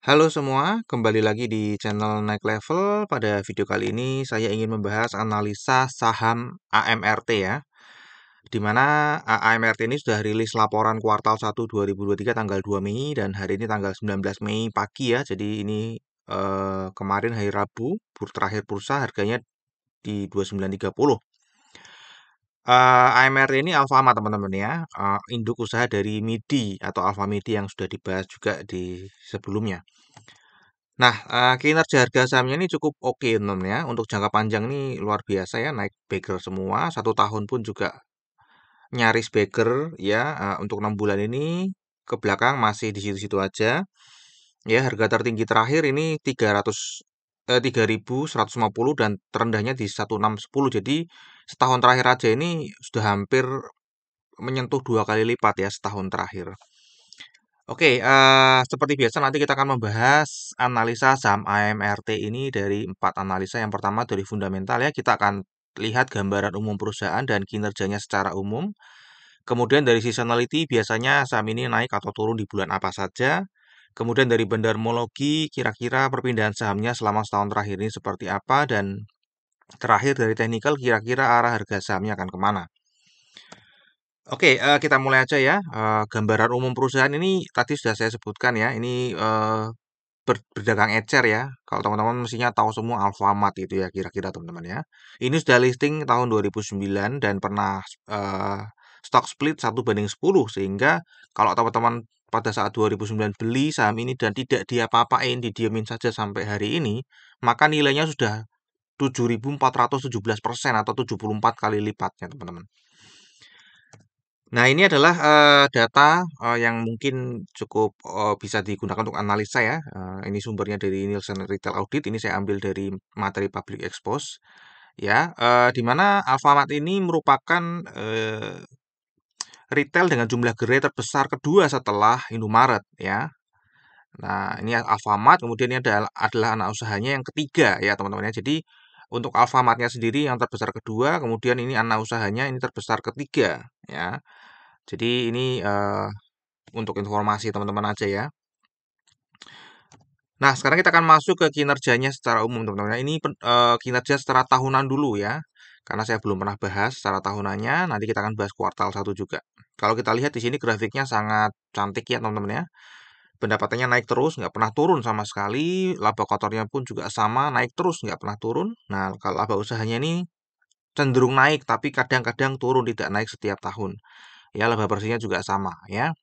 Halo semua, kembali lagi di channel Naik Level. Pada video kali ini saya ingin membahas analisa saham AMRT ya. Di mana AMRT ini sudah rilis laporan kuartal 1 2023 tanggal 2 Mei dan hari ini tanggal 19 Mei pagi ya. Jadi ini kemarin hari Rabu, terakhir bursa harganya di 29.30. AMRT ini Alfamart teman-teman ya, induk usaha dari MIDI atau Alfamidi yang sudah dibahas juga di sebelumnya. Nah, kinerja harga sahamnya ini cukup oke teman-teman ya, untuk jangka panjang ini luar biasa ya, naik bagger semua, 1 tahun pun juga nyaris bagger ya, untuk 6 bulan ini ke belakang masih di situ-situ aja. Ya, harga tertinggi terakhir ini 3.150 dan terendahnya di 1610. Jadi setahun terakhir aja ini sudah hampir menyentuh 2 kali lipat ya setahun terakhir. Oke, seperti biasa nanti kita akan membahas analisa saham AMRT ini dari 4 analisa. Yang pertama dari fundamental ya, kita akan lihat gambaran umum perusahaan dan kinerjanya secara umum. Kemudian dari seasonality, biasanya saham ini naik atau turun di bulan apa saja. Kemudian dari bendarmologi, kira-kira perpindahan sahamnya selama setahun terakhir ini seperti apa. Dan terakhir dari technical, kira-kira arah harga sahamnya akan kemana. Oke, kita mulai aja ya. Gambaran umum perusahaan ini tadi sudah saya sebutkan ya. Ini berdagang ecer ya. Kalau teman-teman mestinya tahu semua Alfamart itu ya kira-kira teman-teman ya. Ini sudah listing tahun 2009 dan pernah eh, stock split 1:10 sehingga kalau teman-teman pada saat 2009 beli saham ini dan tidak diapa-apain, didiamin saja sampai hari ini, maka nilainya sudah 7.417% atau 74 kali lipatnya teman-teman. Nah, ini adalah data yang mungkin cukup bisa digunakan untuk analisa ya. Ini sumbernya dari Nielsen Retail Audit. Ini saya ambil dari materi Public Expose ya. Di mana Alfamart ini merupakan retail dengan jumlah gerai terbesar kedua setelah Indomaret ya. Nah, ini Alfamart, kemudian ini adalah anak usahanya yang ketiga ya teman-teman ya. Jadi untuk Alfamartnya sendiri yang terbesar kedua, kemudian ini anak usahanya ini terbesar ketiga ya. Jadi ini untuk informasi teman-teman aja ya. Nah, sekarang kita akan masuk ke kinerjanya secara umum teman-teman. Ini kinerja secara tahunan dulu ya. Karena saya belum pernah bahas secara tahunannya, nanti kita akan bahas kuartal 1 juga. Kalau kita lihat di sini grafiknya sangat cantik ya teman-teman ya. Pendapatannya naik terus, nggak pernah turun sama sekali. Laba kotornya pun juga sama, naik terus, nggak pernah turun. Nah, kalau laba usahanya ini cenderung naik, tapi kadang-kadang turun, tidak naik setiap tahun. Ya, laba bersihnya juga sama ya.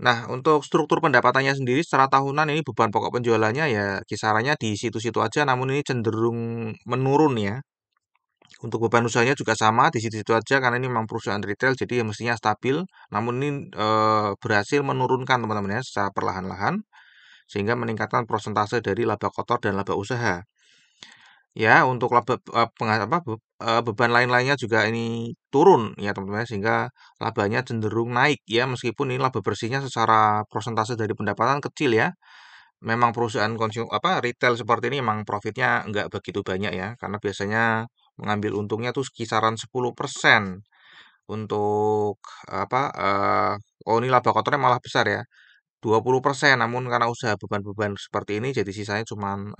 Nah, untuk struktur pendapatannya sendiri secara tahunan ini beban pokok penjualannya ya kisarannya di situ-situ aja, namun ini cenderung menurun ya. Untuk beban usahanya juga sama di situ-situ aja karena ini memang perusahaan retail jadi ya mestinya stabil. Namun ini berhasil menurunkan teman-teman ya secara perlahan-lahan sehingga meningkatkan persentase dari laba kotor dan laba usaha. Ya, untuk laba beban lain-lainnya juga ini turun ya teman-teman ya, sehingga labanya cenderung naik ya meskipun ini laba bersihnya secara persentase dari pendapatan kecil ya. Memang perusahaan retail seperti ini memang profitnya nggak begitu banyak ya karena biasanya mengambil untungnya tuh kisaran 10% untuk oh ini laba kotornya malah besar ya. 20%, namun karena usaha beban-beban seperti ini jadi sisanya cuman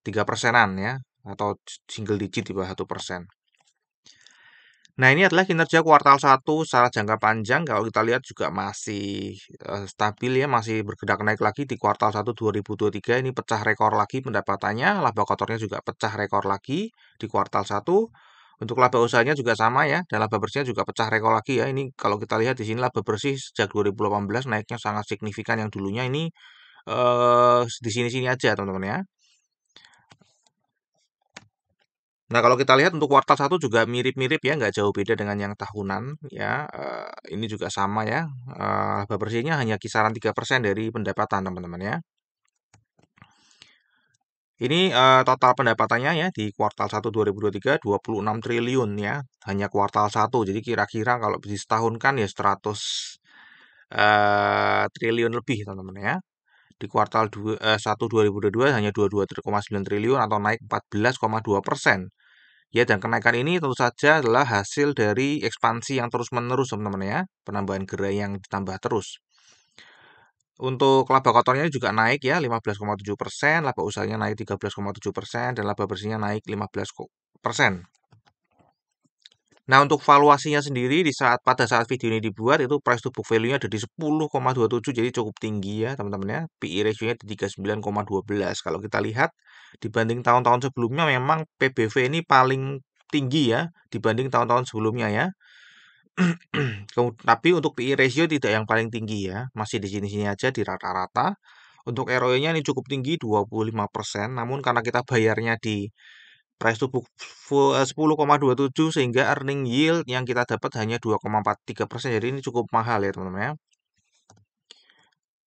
3%-an ya atau single digit di bawah 1%. Nah, ini adalah kinerja kuartal 1 secara jangka panjang. Kalau kita lihat juga masih stabil ya, masih bergerak naik lagi di kuartal 1 2023 ini pecah rekor lagi pendapatannya, laba kotornya juga pecah rekor lagi di kuartal 1. Untuk laba usahanya juga sama ya, dan laba bersihnya juga pecah rekor lagi ya. Ini kalau kita lihat di sini laba bersih sejak 2018 naiknya sangat signifikan yang dulunya ini di sini-sini aja teman-teman ya. Nah, kalau kita lihat untuk kuartal 1 juga mirip-mirip ya, nggak jauh beda dengan yang tahunan ya. Ini juga sama ya, laba bersihnya hanya kisaran 3% dari pendapatan teman-teman ya. Ini total pendapatannya ya di kuartal 1 2023 26 triliun ya, hanya kuartal 1. Jadi kira-kira kalau setahun kan ya 100 triliun lebih teman-teman ya. Di kuartal 1 2022 hanya 22,9 triliun atau naik 14,2%. Ya, dan kenaikan ini tentu saja adalah hasil dari ekspansi yang terus-menerus, teman-teman ya. Penambahan gerai yang ditambah terus. Untuk laba kotornya juga naik ya 15,7%, laba usahanya naik 13,7%, dan laba bersihnya naik 15%. Nah, untuk valuasinya sendiri pada saat video ini dibuat itu price to book value-nya ada di 10,27, jadi cukup tinggi ya teman-teman ya. PE ratio-nya di 39,12. Kalau kita lihat dibanding tahun-tahun sebelumnya memang PBV ini paling tinggi ya dibanding tahun-tahun sebelumnya ya. Tapi untuk PE ratio tidak yang paling tinggi ya, masih di sini-sini aja di rata-rata. Untuk ROE-nya ini cukup tinggi 25%, namun karena kita bayarnya di price to book 10,27 sehingga earning yield yang kita dapat hanya 2,43%. Jadi ini cukup mahal ya teman-teman ya.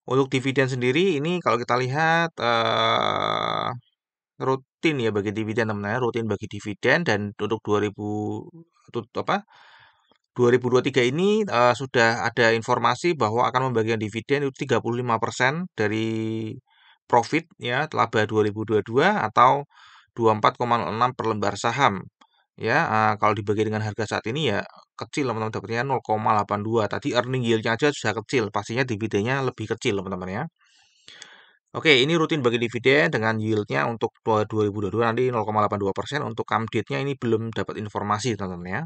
Untuk dividen sendiri ini kalau kita lihat rutin ya bagi dividen teman-teman ya, rutin bagi dividen, dan untuk 2023 ini sudah ada informasi bahwa akan membagikan dividen itu 35% dari profit ya laba 2022 atau 24,06 per lembar saham. Ya, kalau dibagi dengan harga saat ini ya kecil teman-teman, dapatnya 0,82. Tadi earning yield-nya aja sudah kecil, pastinya dividennya lebih kecil teman-teman ya. Oke, ini rutin bagi dividen dengan yield-nya untuk 2022 nanti 0,82%. Untuk come date-nya ini belum dapat informasi teman-teman ya.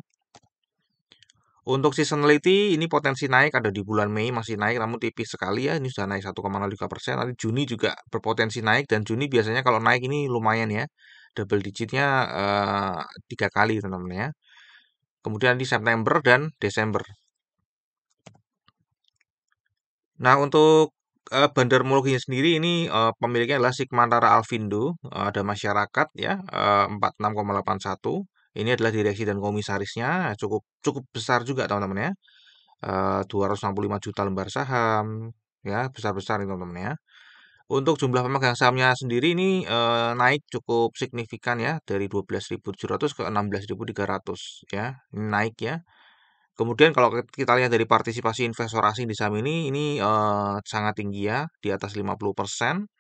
Untuk seasonality ini potensi naik ada di bulan Mei masih naik namun tipis sekali ya. Ini sudah naik 1,03%. Nanti Juni juga berpotensi naik, dan Juni biasanya kalau naik ini lumayan ya. Double digitnya 3 kali teman-teman ya. Kemudian di September dan Desember. Nah, untuk bandarmologinya sendiri ini pemiliknya adalah Sigmantara Alfindo, ada masyarakat ya 46,81. Ini adalah direksi dan komisarisnya, cukup cukup besar juga teman-teman ya. 265 juta lembar saham ya, besar-besar ini teman-teman ya. Untuk jumlah pemegang sahamnya sendiri ini naik cukup signifikan ya dari 12.700 ke 16.300 ya. Ini naik ya. Kemudian kalau kita lihat dari partisipasi investor asing di saham ini sangat tinggi ya, di atas 50%.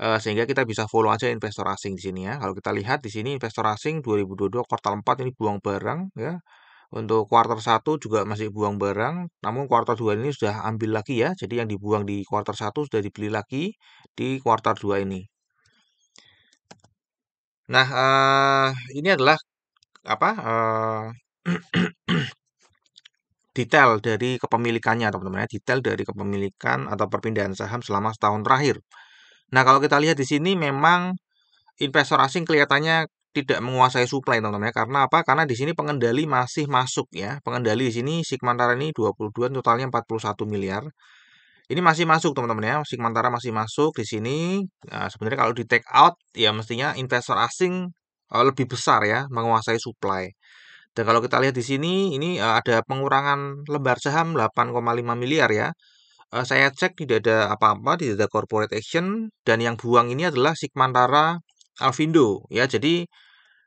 Sehingga kita bisa follow aja investor asing di sini ya. Kalau kita lihat di sini investor asing 2022 kuartal 4 ini buang barang ya. Untuk kuartal 1 juga masih buang barang, namun kuartal 2 ini sudah ambil lagi ya. Jadi yang dibuang di kuartal 1 sudah dibeli lagi di kuartal 2 ini. Nah, ini adalah apa? Detail dari kepemilikannya teman-teman ya, detail dari kepemilikan atau perpindahan saham selama setahun terakhir. Nah, kalau kita lihat di sini memang investor asing kelihatannya tidak menguasai supply teman-teman ya. Karena apa? Karena di sini pengendali masih masuk ya. Pengendali di sini Sigmantara ini 22, totalnya 41 miliar. Ini masih masuk teman-teman ya. Sigmantara masih masuk di sini. Nah, sebenarnya kalau di take out ya mestinya investor asing lebih besar ya menguasai supply. Dan kalau kita lihat di sini ini ada pengurangan lembar saham 8,5 miliar ya. Saya cek tidak ada apa-apa, tidak ada corporate action, dan yang buang ini adalah Sigmantara Alfindo ya. Jadi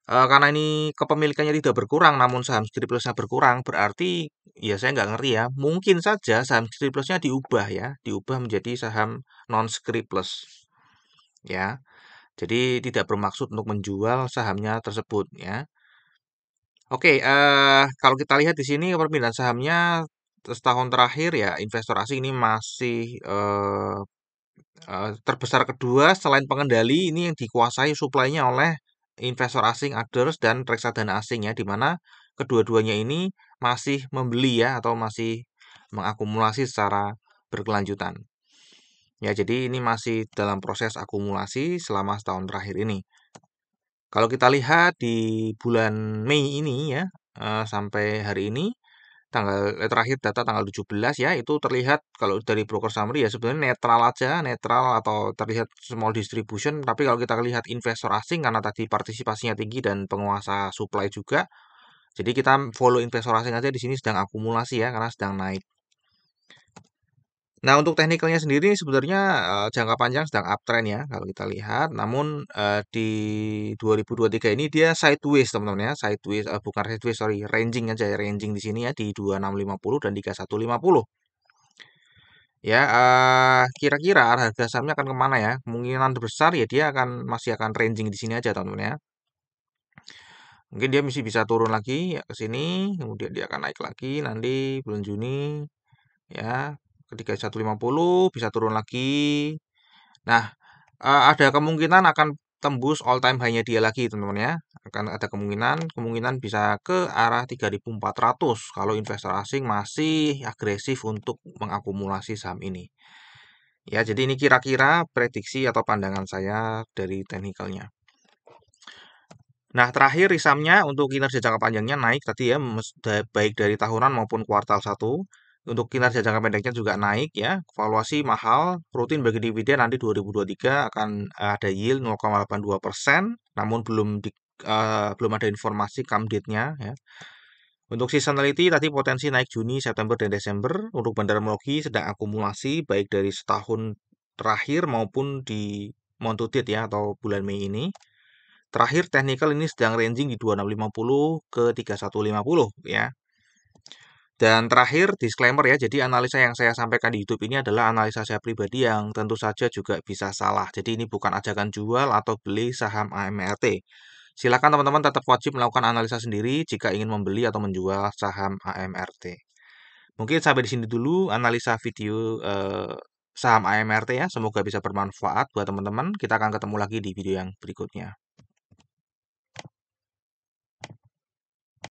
karena ini kepemilikannya tidak berkurang namun saham Skriplusnya berkurang, berarti ya saya nggak ngerti ya. Mungkin saja saham Skriplusnya diubah ya, diubah menjadi saham non Skriplus ya. Jadi tidak bermaksud untuk menjual sahamnya tersebut ya. Oke, kalau kita lihat di sini perpindahan sahamnya setahun terakhir ya, investor asing ini masih terbesar kedua selain pengendali ini yang dikuasai suplainya oleh investor asing, others, dan reksadana asing ya, di mana kedua-duanya ini masih membeli ya atau masih mengakumulasi secara berkelanjutan. Ya, jadi ini masih dalam proses akumulasi selama setahun terakhir ini. Kalau kita lihat di bulan Mei ini ya, sampai hari ini tanggal terakhir data tanggal 17 ya, itu terlihat kalau dari broker summary ya sebenarnya netral aja, netral atau terlihat small distribution. Tapi kalau kita lihat investor asing karena tadi partisipasinya tinggi dan penguasa supply juga, jadi kita follow investor asing aja di sini sedang akumulasi ya karena sedang naik. Nah, untuk teknikalnya sendiri sebenarnya jangka panjang sedang uptrend ya kalau kita lihat. Namun di 2023 ini dia sideways teman-teman ya, sideways bukan sideways sorry, ranging aja ya, ranging di sini ya di 2650 dan 3150. Ya, kira-kira harga sahamnya akan kemana ya? Kemungkinan besar ya dia masih akan ranging di sini aja teman-teman ya. Mungkin dia masih bisa turun lagi ya ke sini, kemudian dia akan naik lagi nanti bulan Juni ya ke 3150, bisa turun lagi. Nah, ada kemungkinan akan tembus all time high-nya dia lagi, teman-teman ya. Akan ada kemungkinan bisa ke arah 3.400 kalau investor asing masih agresif untuk mengakumulasi saham ini. Ya, jadi ini kira-kira prediksi atau pandangan saya dari teknikalnya. Nah, terakhir risamnya untuk kinerja jangka panjangnya naik tadi ya, baik dari tahunan maupun kuartal 1. Untuk kinerja jangka pendeknya juga naik ya, valuasi mahal, rutin bagi dividen nanti 2023 akan ada yield 0,82%, namun belum ada informasi come date-nya ya. Untuk seasonality tadi potensi naik Juni, September, dan Desember. Untuk bandarmologi sedang akumulasi baik dari setahun terakhir maupun di month to date ya atau bulan Mei ini. Terakhir technical ini sedang ranging di 2650 ke 3150 ya. Dan terakhir disclaimer ya, jadi analisa yang saya sampaikan di YouTube ini adalah analisa saya pribadi yang tentu saja juga bisa salah. Jadi ini bukan ajakan jual atau beli saham AMRT. Silakan teman-teman tetap wajib melakukan analisa sendiri jika ingin membeli atau menjual saham AMRT. Mungkin sampai di sini dulu analisa video saham AMRT ya. Semoga bisa bermanfaat buat teman-teman. Kita akan ketemu lagi di video yang berikutnya.